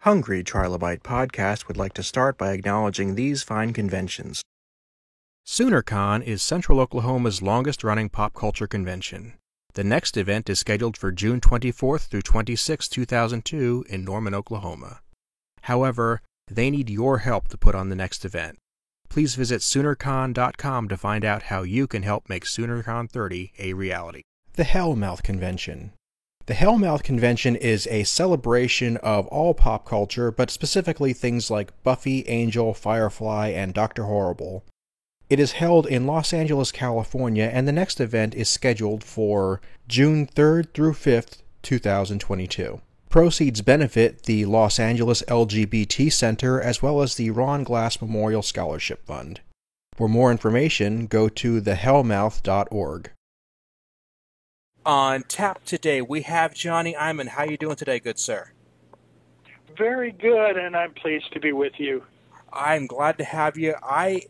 Hungry Trilobite Podcast would like to start by acknowledging these fine conventions. SoonerCon is Central Oklahoma's longest-running pop culture convention. The next event is scheduled for June 24th through 26, 2002 in Norman, Oklahoma. However, they need your help to put on the next event. Please visit SoonerCon.com to find out how you can help make SoonerCon 30 a reality. The Hellmouth Convention. The Hellmouth Convention is a celebration of all pop culture, but specifically things like Buffy, Angel, Firefly, and Dr. Horrible. It is held in Los Angeles, California, and the next event is scheduled for June 3rd through 5th, 2022. Proceeds benefit the Los Angeles LGBT Center as well as the Ron Glass Memorial Scholarship Fund. For more information, go to thehellmouth.org. On tap today, we have Johnny Iman. How are you doing today, good sir? Very good, and I'm pleased to be with you. I'm glad to have you. I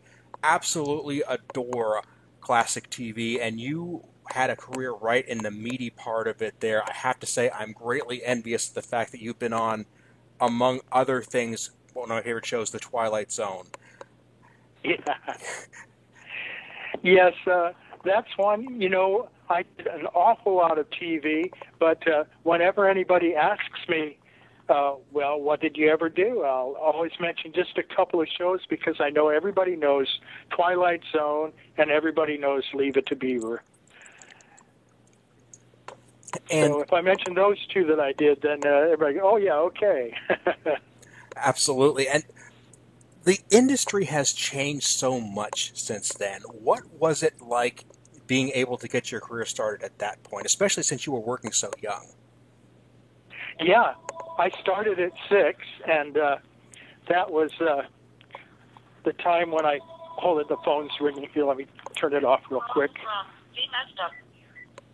absolutely adore classic TV, and you had a career right in the meaty part of it there. I have to say I'm greatly envious of the fact that you've been on, among other things, one of my favorite shows, The Twilight Zone. Yeah. Yes, that's one, I did an awful lot of TV, but whenever anybody asks me, well, what did you ever do? I'll always mention just a couple of shows because I know everybody knows Twilight Zone and everybody knows Leave It to Beaver. And so if I mention those two that I did, then everybody goes, oh, yeah, okay. Absolutely. And the industry has changed so much since then. What was it like being able to get your career started at that point, especially since you were working so young? Yeah, I started at 6, and that was the time when I... Hold it, the phone's ringing here. Let me turn it off real quick.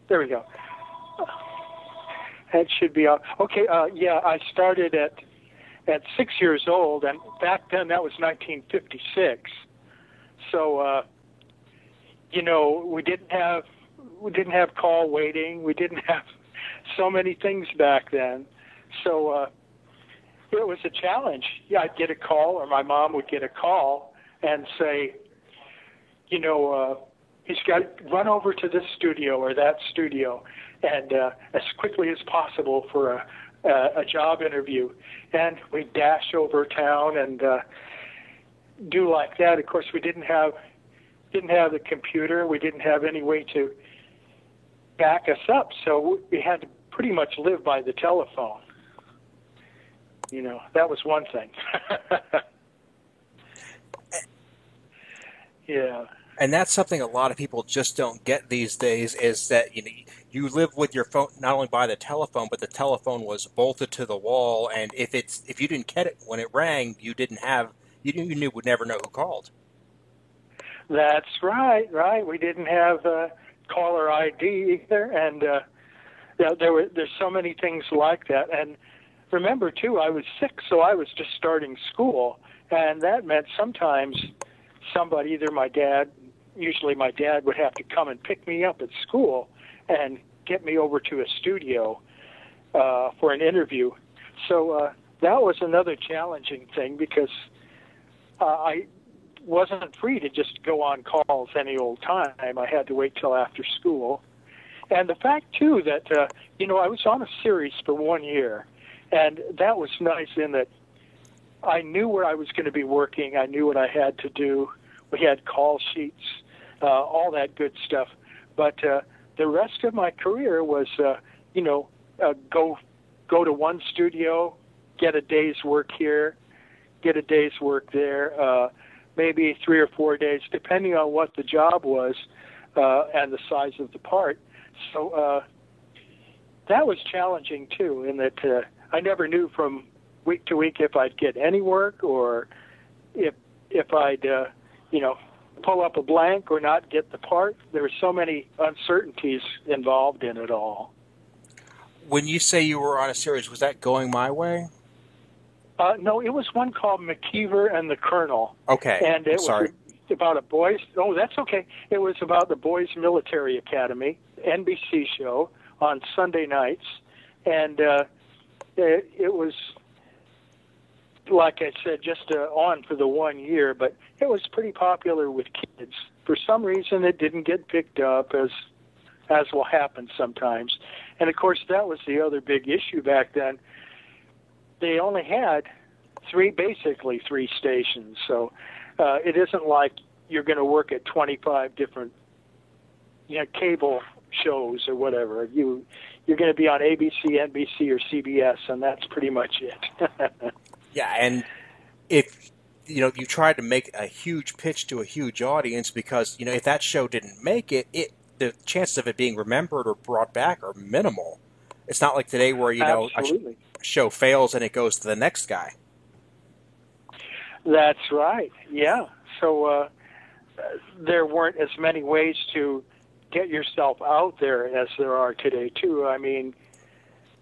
There we go. That should be off. Okay, yeah, I started at 6 years old, and back then that was 1956. So, we didn't have call waiting. We didn't have so many things back then. So it was a challenge. Yeah, I'd get a call, or my mom would get a call and say, he's got to run over to this studio or that studio, and as quickly as possible for a job interview. And we'd dash over town and do like that. Of course, we didn't have the computer. We didn't have any way to back us up, so we had to pretty much live by the telephone. That was one thing. Yeah. And that's something a lot of people just don't get these days, is that you live with your phone not only by the telephone, but the telephone was bolted to the wall, and if you didn't get it when it rang, you would never know who called. That's right. We didn't have caller ID either, and there's so many things like that. And remember too, I was 6, so I was just starting school, and that meant sometimes somebody, either my dad, usually my dad, would have to come and pick me up at school and get me over to a studio for an interview. So that was another challenging thing because I wasn't free to just go on calls any old time. I had to wait till after school. And the fact, too, that, I was on a series for 1 year, and that was nice in that I knew where I was going to be working. I knew what I had to do. We had call sheets, all that good stuff. But the rest of my career was, go to one studio, get a day's work here, get a day's work there, maybe 3 or 4 days, depending on what the job was and the size of the part. So that was challenging, too, in that I never knew from week to week if I'd get any work or if I'd, pull up a blank or not get the part. There were so many uncertainties involved in it all. When you say you were on a series, was that Going My Way? No, it was one called McKeever and the Colonel. Okay, and it was about a boys. Oh, that's okay. It was about the Boys Military Academy, NBC show on Sunday nights, and it was like I said, just on for the 1 year, but it was pretty popular with kids. For some reason, it didn't get picked up, as will happen sometimes. And of course, that was the other big issue back then. They only had basically three stations, so it isn't like you're going to work at 25 different, cable shows or whatever. You're going to be on ABC, NBC, or CBS, and that's pretty much it. Yeah, and if you tried to make a huge pitch to a huge audience, because if that show didn't make it, the chances of it being remembered or brought back are minimal. It's not like today where Absolutely. A show fails and it goes to the next guy. That's right. Yeah. So there weren't as many ways to get yourself out there as there are today, too. I mean,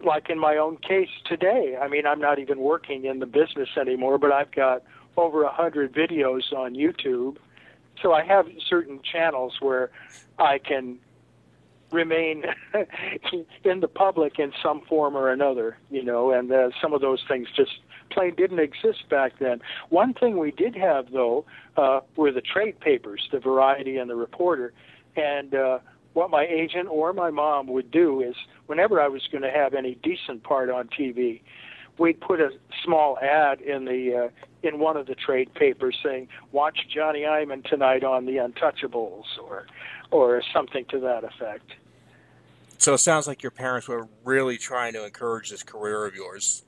like in my own case today, I'm not even working in the business anymore, but I've got over 100 videos on YouTube. So I have certain channels where I can remain in the public in some form or another, and some of those things just plain didn't exist back then. One thing we did have, though, were the trade papers, the Variety and the Reporter. And what my agent or my mom would do is whenever I was going to have any decent part on TV, we'd put a small ad in one of the trade papers saying, "Watch Johnny Iman tonight on The Untouchables," or something to that effect. So it sounds like your parents were really trying to encourage this career of yours.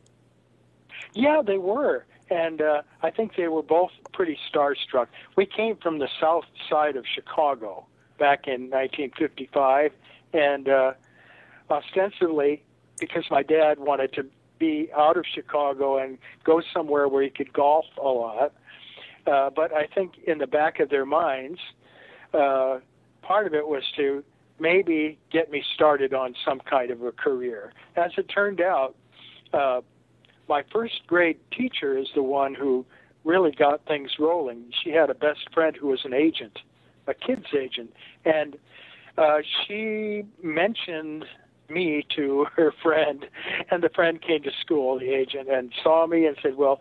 Yeah, they were. And I think they were both pretty starstruck. We came from the south side of Chicago back in 1955, and ostensibly, because my dad wanted to be out of Chicago and go somewhere where he could golf a lot, but I think in the back of their minds, part of it was to maybe get me started on some kind of a career. As it turned out, my first grade teacher is the one who really got things rolling. She had a best friend who was an agent, a kid's agent, and she mentioned me to her friend, and the friend came to school, the agent, and saw me and said, "Well,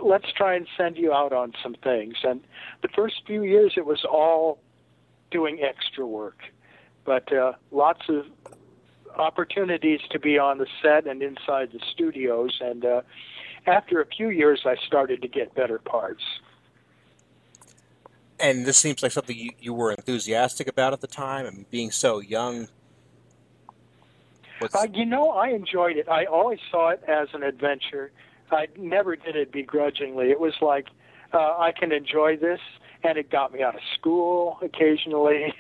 let's try and send you out on some things." And the first few years it was all doing extra work, but lots of opportunities to be on the set and inside the studios, and after a few years I started to get better parts. And this seems like something you were enthusiastic about at the time, and being so young. I enjoyed it. I always saw it as an adventure. I never did it begrudgingly. It was like, I can enjoy this, and it got me out of school occasionally,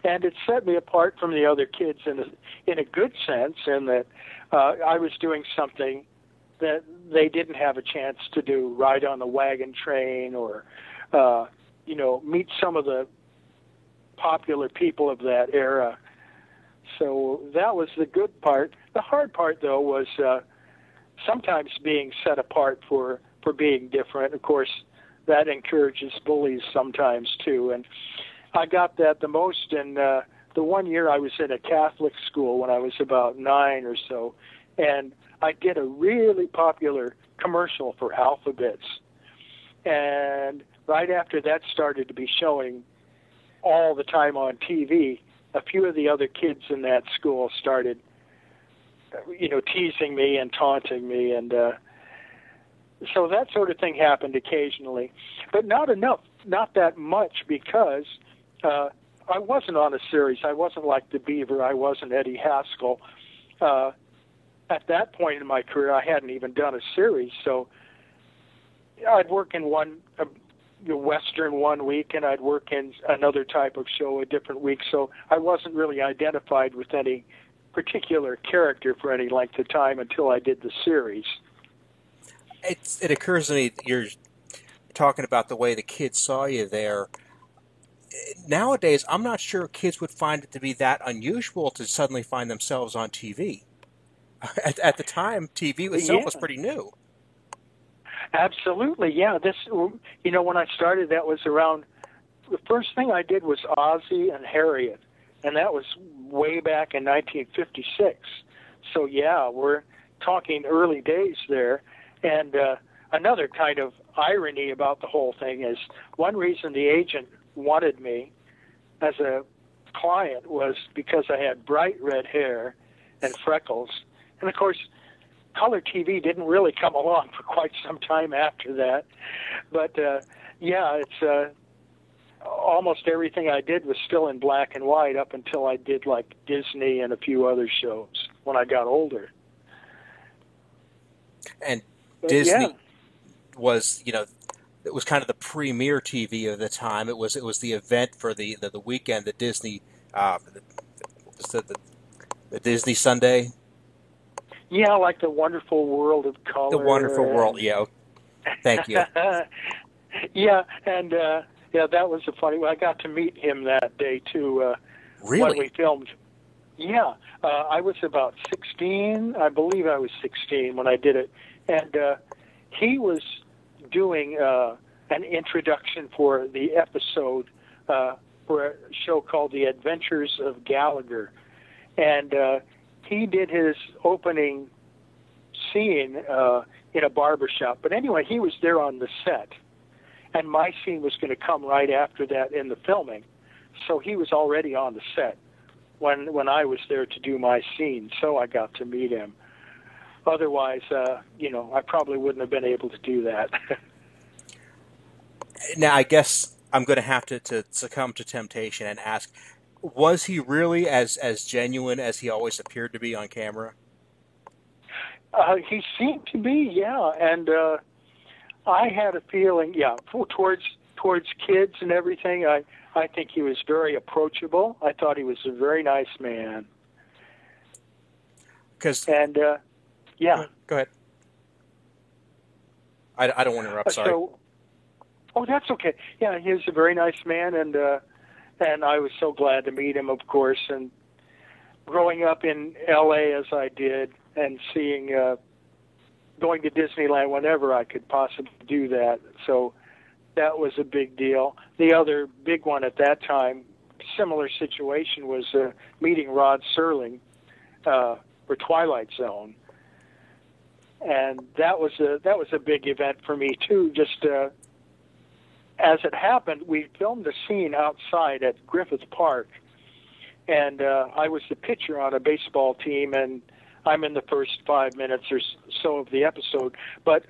and it set me apart from the other kids in a good sense, in that I was doing something that they didn't have a chance to do, ride on the wagon train or, meet some of the popular people of that era. So that was the good part. The hard part, though, was sometimes being set apart for being different. Of course, that encourages bullies sometimes, too. And I got that the most in the 1 year I was in a Catholic school when I was about 9 or so. And I did a really popular commercial for Alphabets. And right after that started to be showing all the time on TV, a few of the other kids in that school started, teasing me and taunting me, and so that sort of thing happened occasionally, but not enough, not that much, because I wasn't on a series. I wasn't like the Beaver. I wasn't Eddie Haskell. At that point in my career, I hadn't even done a series, so I'd work in one Western one week, and I'd work in another type of show a different week, so I wasn't really identified with any particular character for any length of time until I did the series. It occurs to me, you're talking about the way the kids saw you there. Nowadays, I'm not sure kids would find it to be that unusual to suddenly find themselves on TV. At the time, TV itself was pretty new. Absolutely, yeah. When I started, that was around, the first thing I did was Ozzie and Harriet, and that was way back in 1956. So, yeah, we're talking early days there. And another kind of irony about the whole thing is one reason the agent wanted me as a client was because I had bright red hair and freckles. And of course, color TV didn't really come along for quite some time after that. But it's almost everything I did was still in black and white up until I did like Disney and a few other shows when I got older. And Disney was, it was kind of the premier TV of the time. It was the event for the weekend, the Disney, the Disney Sunday. Yeah, like the Wonderful World of Color. The Wonderful World, yeah. Thank you. Yeah, and that was a funny one. I got to meet him that day too. Really? When we filmed. Yeah, I was about 16. I believe I was 16 when I did it, and he was doing an introduction for the episode for a show called The Adventures of Gallagher, and he did his opening scene in a barbershop. But anyway, he was there on the set, and my scene was going to come right after that in the filming. So he was already on the set when I was there to do my scene, so I got to meet him. Otherwise, I probably wouldn't have been able to do that. Now, I guess I'm going to have to succumb to temptation and ask, was he really as genuine as he always appeared to be on camera? He seemed to be, yeah. And I had a feeling, towards kids and everything, I think he was very approachable. I thought he was a very nice man. Go ahead. I don't want to interrupt, sorry. That's okay. Yeah, he was a very nice man, and I was so glad to meet him, of course. And growing up in L.A. as I did, and going to Disneyland whenever I could possibly do that, so that was a big deal. The other big one at that time, similar situation, was meeting Rod Serling for Twilight Zone, and that was a big event for me too. Just as it happened, we filmed a scene outside at Griffith Park, and I was the pitcher on a baseball team, and I'm in the first 5 minutes or so of the episode. But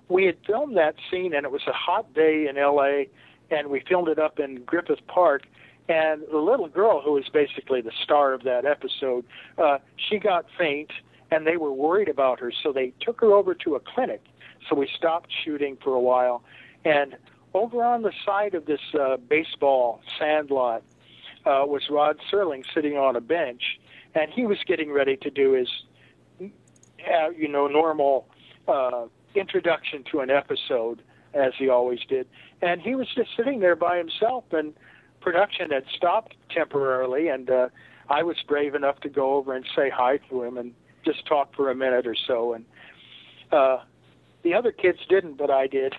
we had filmed that scene, and it was a hot day in L.A., and we filmed it up in Griffith Park. And the little girl, who was basically the star of that episode, she got faint, and they were worried about her, so they took her over to a clinic. So we stopped shooting for a while, and over on the side of this baseball sandlot was Rod Serling sitting on a bench, and he was getting ready to do his, normal introduction to an episode, as he always did. And he was just sitting there by himself, and production had stopped temporarily, and I was brave enough to go over and say hi to him and just talk for a minute or so. And the other kids didn't, but I did.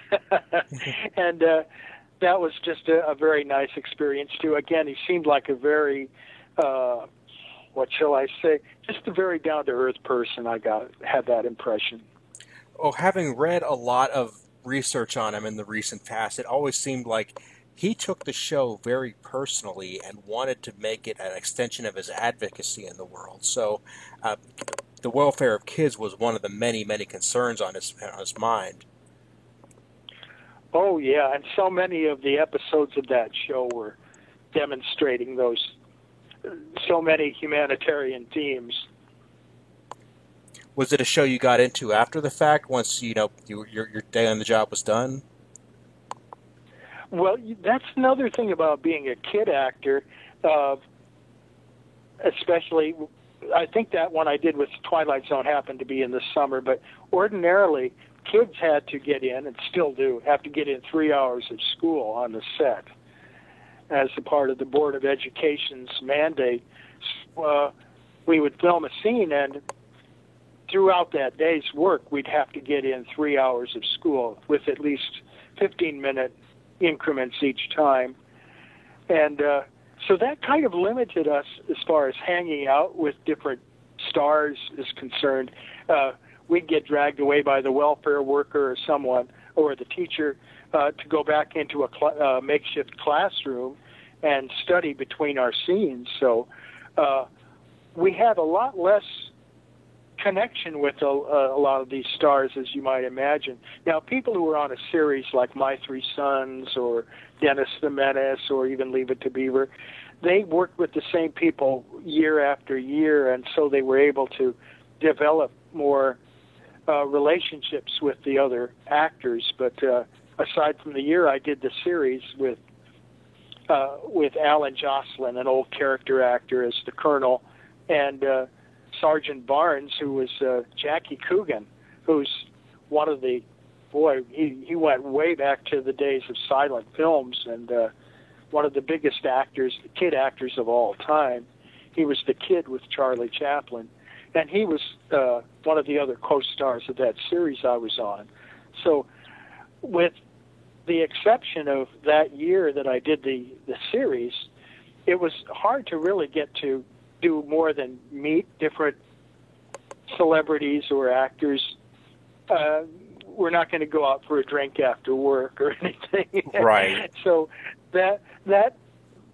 And that was just a very nice experience, too. Again, he seemed like a very, what shall I say, just a very down-to-earth person. I had that impression. Oh, having read a lot of research on him in the recent past, it always seemed like he took the show very personally and wanted to make it an extension of his advocacy in the world. So the welfare of kids was one of the many, many concerns on his mind. Oh, yeah, and so many of the episodes of that show were demonstrating those, so many humanitarian themes. Was it a show you got into after the fact, once your day on the job was done? Well, that's another thing about being a kid actor, especially, I think that one I did with Twilight Zone happened to be in the summer, but ordinarily kids had to get in, and still do, have to get in 3 hours of school on the set as a part of the Board of Education's mandate. We would film a scene, and throughout that day's work, we'd have to get in 3 hours of school with at least 15-minute increments each time. And so that kind of limited us as far as hanging out with different stars is concerned. we'd get dragged away by the welfare worker or someone or the teacher to go back into a makeshift classroom and study between our scenes. So we had a lot less connection with a lot of these stars, as you might imagine. Now, people who were on a series like My Three Sons or Dennis the Menace or even Leave It to Beaver, they worked with the same people year after year, and so they were able to develop more relationships with the other actors. But aside from the year I did the series with Alan Jocelyn, an old character actor, as the Colonel, and Sergeant Barnes, who was Jackie Coogan, who's one of the, he went way back to the days of silent films, and one of the biggest actors, kid actors of all time. He was the kid with Charlie Chaplin, and he was one of the other co-stars of that series I was on. So with the exception of that year that I did the series, it was hard to really get to do more than meet different celebrities or actors. We're not going to go out for a drink after work or anything. Right. So that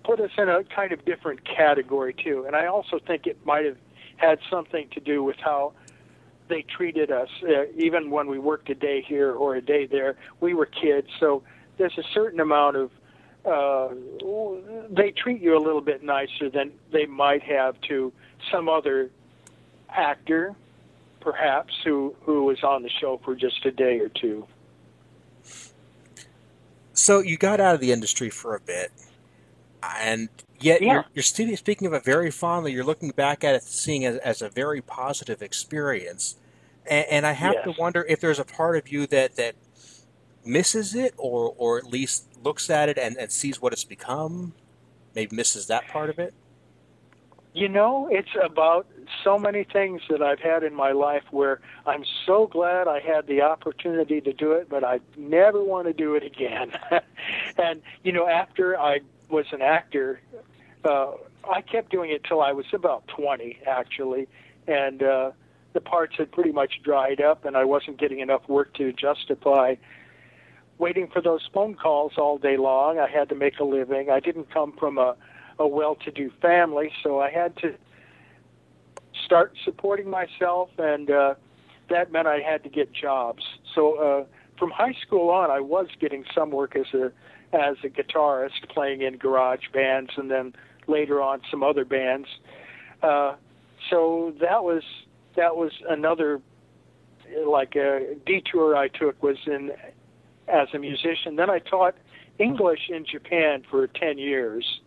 put us in a kind of different category too. And I also think it might have had something to do with how they treated us. Even when we worked a day here or a day there, we were kids. So there's a certain amount of they treat you a little bit nicer than they might have to some other actor, perhaps, who was on the show for just a day or two. So you got out of the industry for a bit, and yet you're still speaking of it very fondly. You're looking back at it, seeing it as a very positive experience. And I have to wonder if there's a part of you that misses it, or at least looks at it and sees what it's become, maybe misses that part of it? You know, it's about so many things that I've had in my life where I'm so glad I had the opportunity to do it, but I never want to do it again. And, you know, after I was an actor, I kept doing it till I was about 20, actually, and the parts had pretty much dried up, and I wasn't getting enough work to justify waiting for those phone calls all day long. I had to make a living. I didn't come from a well-to-do family, so I had to start supporting myself, and that meant I had to get jobs. So from high school on, I was getting some work as a guitarist, playing in garage bands, and then later on some other bands. So that was another, like, a detour I took, was in as a musician. Then I taught English in Japan for 10 years.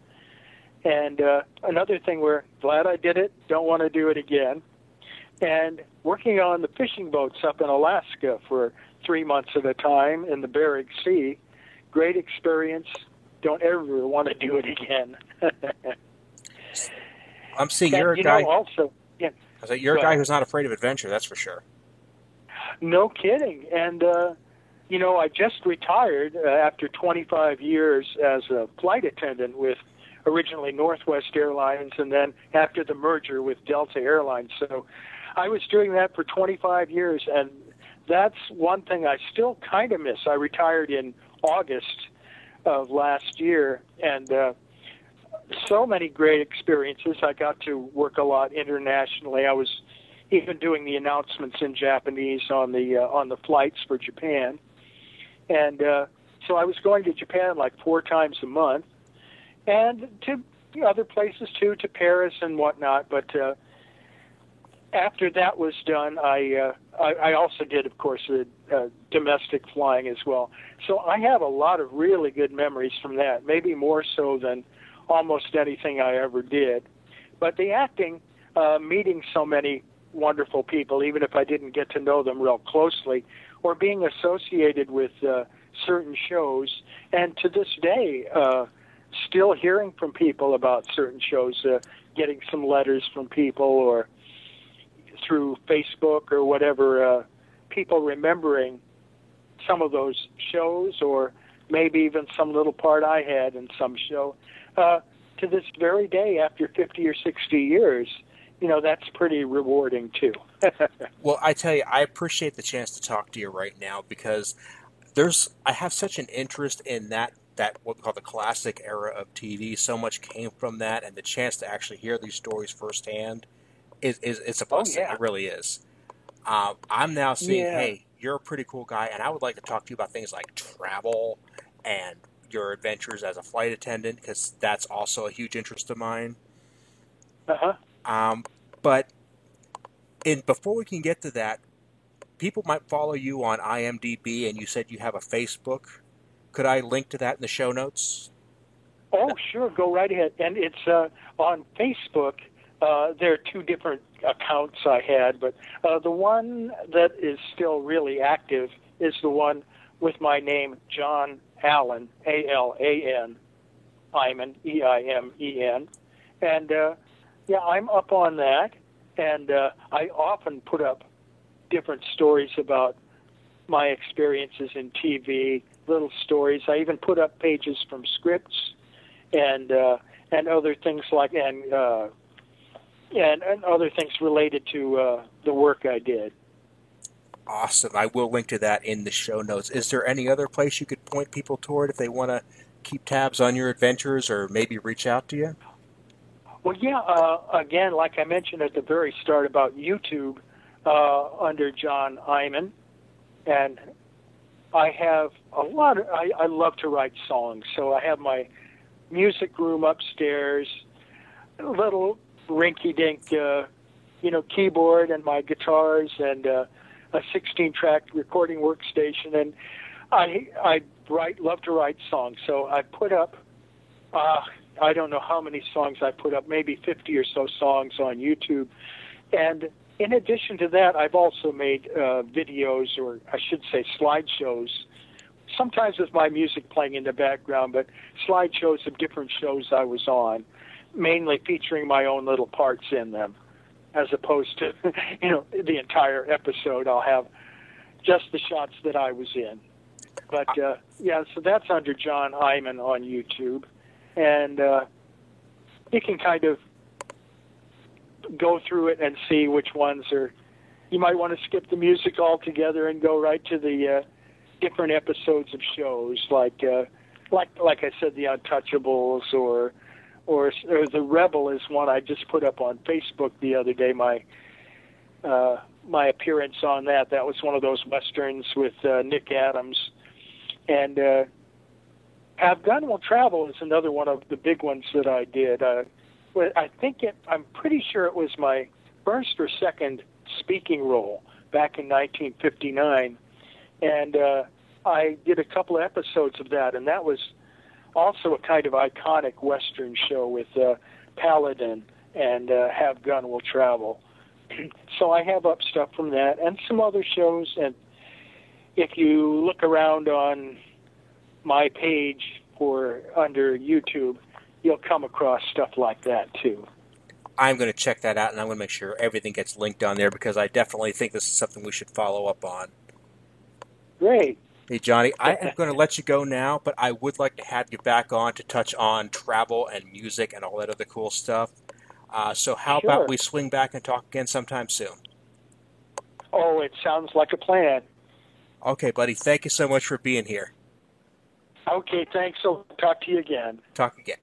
And another thing, we're glad I did it, don't want to do it again. And working on the fishing boats up in Alaska for 3 months at a time in the Bering Sea, great experience, don't ever want to do it again. I'm seeing you're a guy. Also, yeah. I was you're a guy who's not afraid of adventure, that's for sure. No kidding. And, you know, I just retired after 25 years as a flight attendant with originally Northwest Airlines, and then after the merger with Delta Airlines. So I was doing that for 25 years, and that's one thing I still kind of miss. I retired in August of last year, and so many great experiences. I got to work a lot internationally. I was even doing the announcements in Japanese on the flights for Japan. And so I was going to Japan like 4 times a month, and to other places too, to Paris and whatnot. But after that was done, I also did, of course, domestic flying as well. So I have a lot of really good memories from that, maybe more so than almost anything I ever did. But the acting, meeting so many wonderful people, even if I didn't get to know them real closely, or being associated with certain shows, and to this day, still hearing from people about certain shows, getting some letters from people or through Facebook or whatever, people remembering some of those shows, or maybe even some little part I had in some show. To this very day, after 50 or 60 years, that's pretty rewarding too. Well, I tell you, I appreciate the chance to talk to you right now because I have such an interest in that what we call the classic era of TV. So much came from that, and the chance to actually hear these stories firsthand is it's a Oh blessing. yeah, It really is. I'm now seeing, yeah. hey, you're a pretty cool guy, and I would like to talk to you about things like travel and your adventures as a flight attendant because that's also a huge interest of mine. Uh huh. Um, but before we can get to that, people might follow you on IMDb, and you said you have a Facebook. Could I link to that in the show notes? Oh, sure. Go right ahead. And it's on Facebook. There are two different accounts I had, but the one that is still really active is the one with my name, John Allen, Alan, Eimen, Eimen. And, yeah, I'm up on that. And I often put up different stories about my experiences in TV, little stories. I even put up pages from scripts and other things and other things related to the work I did. Awesome. I will link to that in the show notes. Is there any other place you could point people toward if they want to keep tabs on your adventures or maybe reach out to you? Well, yeah, again, like I mentioned at the very start about YouTube, under John Eimen, and I have I love to write songs, so I have my music room upstairs, a little rinky-dink, keyboard and my guitars and a 16-track recording workstation, and I love to write songs, so I put up, I don't know how many songs I put up, maybe 50 or so songs on YouTube, and in addition to that, I've also made videos, or I should say slideshows, sometimes with my music playing in the background, but slideshows of different shows I was on, mainly featuring my own little parts in them, as opposed to, the entire episode. I'll have just the shots that I was in. But, yeah, so that's under John Eimen on YouTube. And you can kind of go through it and see which ones are. You might want to skip the music altogether and go right to the different episodes of shows, like I said, The Untouchables, or The Rebel is one I just put up on Facebook the other day. My appearance on that was one of those westerns with Nick Adams, and Have Gun Will Travel is another one of the big ones that I did. I'm pretty sure it was my first or second speaking role back in 1959, and I did a couple of episodes of that, and that was also a kind of iconic Western show with Paladin and Have Gun Will Travel. So I have up stuff from that and some other shows, and if you look around on my page under YouTube, you'll come across stuff like that too. I'm going to check that out, and I'm going to make sure everything gets linked on there because I definitely think this is something we should follow up on. Great. Hey, Johnny, I am going to let you go now, but I would like to have you back on to touch on travel and music and all that other cool stuff. So how Sure. about we swing back and talk again sometime soon? Oh, it sounds like a plan. Okay, buddy. Thank you so much for being here. Okay, thanks. I'll talk to you again. Talk again.